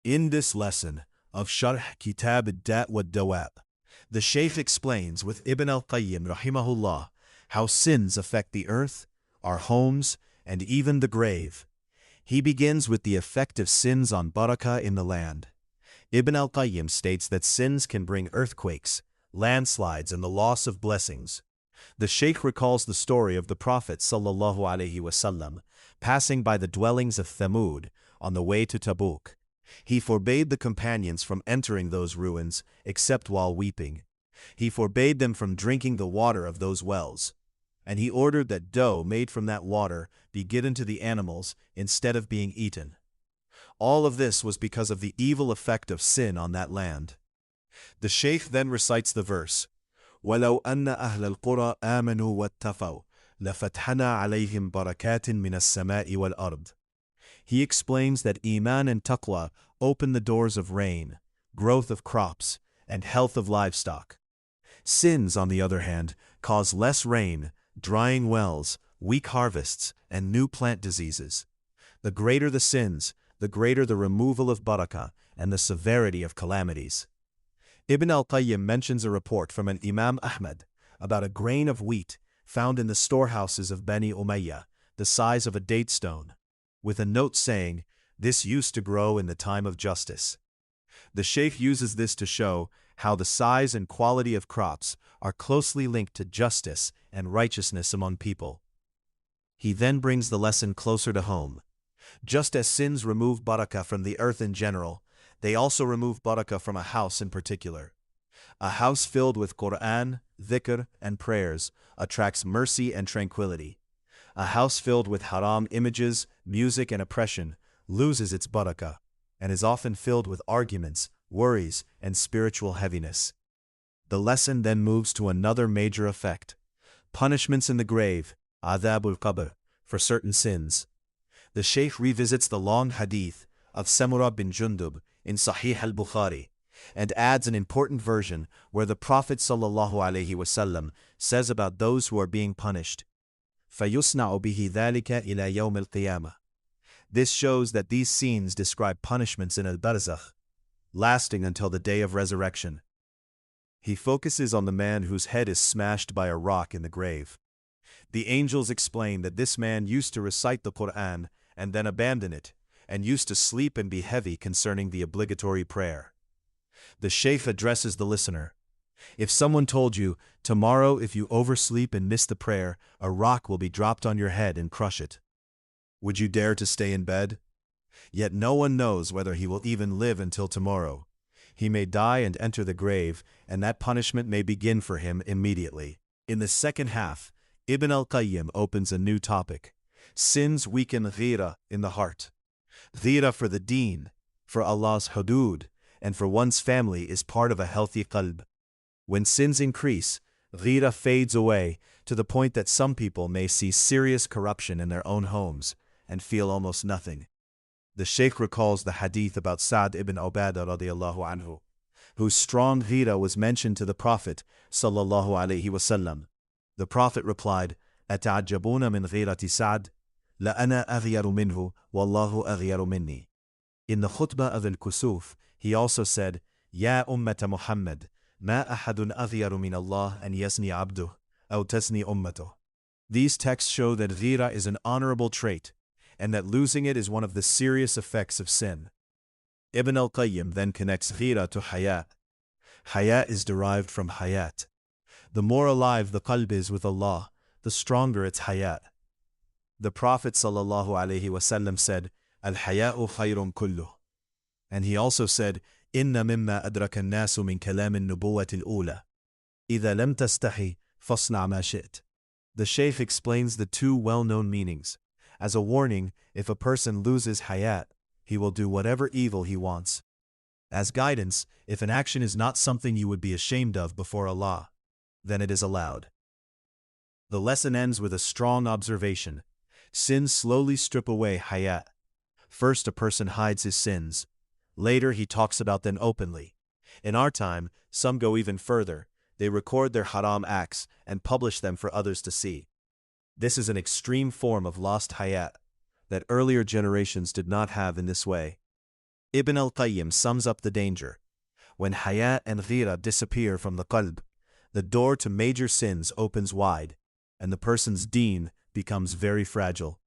In this lesson of Sharh Kitab al-Dat wa Dawab, the Shaykh explains with Ibn al-Qayyim rahimahullah how sins affect the earth, our homes, and even the grave. He begins with the effect of sins on barakah in the land. Ibn al-Qayyim states that sins can bring earthquakes, landslides, and the loss of blessings. The Shaykh recalls the story of the Prophet ﷺ passing by the dwellings of Thamud on the way to Tabuk. He forbade the companions from entering those ruins except while weeping. He forbade them from drinking the water of those wells. And he ordered that dough made from that water be given to the animals instead of being eaten. All of this was because of the evil effect of sin on that land. The Shaykh then recites the verse, وَلَوْ أَنَّ أَهْلَ الْقُرَى آمَنُوا وَاتَّقَوْا لَفَتَحْنَا عَلَيْهِمْ بَرَكَاتٍ مِنَ السَّمَاءِ وَالْأَرْضِ. He explains that Iman and Taqwa open the doors of rain, growth of crops, and health of livestock. Sins, on the other hand, cause less rain, drying wells, weak harvests, and new plant diseases. The greater the sins, the greater the removal of barakah and the severity of calamities. Ibn al-Qayyim mentions a report from an Imam Ahmad about a grain of wheat found in the storehouses of Bani Umayyah, the size of a date stone, with a note saying, "This used to grow in the time of justice." The Shaykh uses this to show how the size and quality of crops are closely linked to justice and righteousness among people. He then brings the lesson closer to home. Just as sins remove barakah from the earth in general, they also remove barakah from a house in particular. A house filled with Quran, dhikr, and prayers attracts mercy and tranquility. A house filled with haram images, music, and oppression loses its barakah and is often filled with arguments, worries, and spiritual heaviness. The lesson then moves to another major effect: punishments in the grave, adhabul qabr, for certain sins. The Shaykh revisits the long hadith of Samurah bin Jundub in Sahih al-Bukhari and adds an important version where the Prophet ﷺ says about those who are being punished, فَيُصْنَعُ بِهِ ذَلِكَ إِلَى يَوْمِ الْقِيَامَةِ. This shows that these scenes describe punishments in al-barzakh, lasting until the day of resurrection. He focuses on the man whose head is smashed by a rock in the grave. The angels explain that this man used to recite the Quran and then abandon it, and used to sleep and be heavy concerning the obligatory prayer. The Shaykh addresses the listener. If someone told you, tomorrow if you oversleep and miss the prayer, a rock will be dropped on your head and crush it, would you dare to stay in bed? Yet no one knows whether he will even live until tomorrow. He may die and enter the grave, and that punishment may begin for him immediately. In the second half, Ibn al-Qayyim opens a new topic. Sins weaken ghira in the heart. Ghira for the deen, for Allah's hudud, and for one's family is part of a healthy qalb. When sins increase, ghira fades away to the point that some people may see serious corruption in their own homes and feel almost nothing. The Shaykh recalls the hadith about Sa'd ibn Ubadah radiyallahu anhu, whose strong ghira was mentioned to the Prophet sallallahu alaihi wasallam. The Prophet replied, "Ata'ajjabuna min ghirati Sa'd? La ana aghyaru minhu, wallahu aghyaru minni." In the khutbah of al-Kusuf, he also said, "Ya ummata Muhammad, ma ahadun aghyaru min Allah an yazni abduh, aw tasni ummatuh." These texts show that ghira is an honorable trait, and that losing it is one of the serious effects of sin. Ibn al-Qayyim then connects ghira to hayat. Hayat is derived from hayat. The more alive the qalb is with Allah, the stronger its hayat. The Prophet ﷺ said, "Al-haya'u khayrun kulluh." And he also said, "Inna mimma adraka an-nasu min kalam an-nubuwwati al-ula. Idha lam tastahi, fasna' ma shi't." The Shaykh explains the two well-known meanings. As a warning, if a person loses hayat, he will do whatever evil he wants. As guidance, if an action is not something you would be ashamed of before Allah, then it is allowed. The lesson ends with a strong observation. Sins slowly strip away hayat. First a person hides his sins. Later he talks about them openly. In our time, some go even further. They record their haram acts and publish them for others to see. This is an extreme form of lost hayat that earlier generations did not have in this way. Ibn al-Qayyim sums up the danger. When hayat and ghira disappear from the qalb, the door to major sins opens wide, and the person's deen becomes very fragile.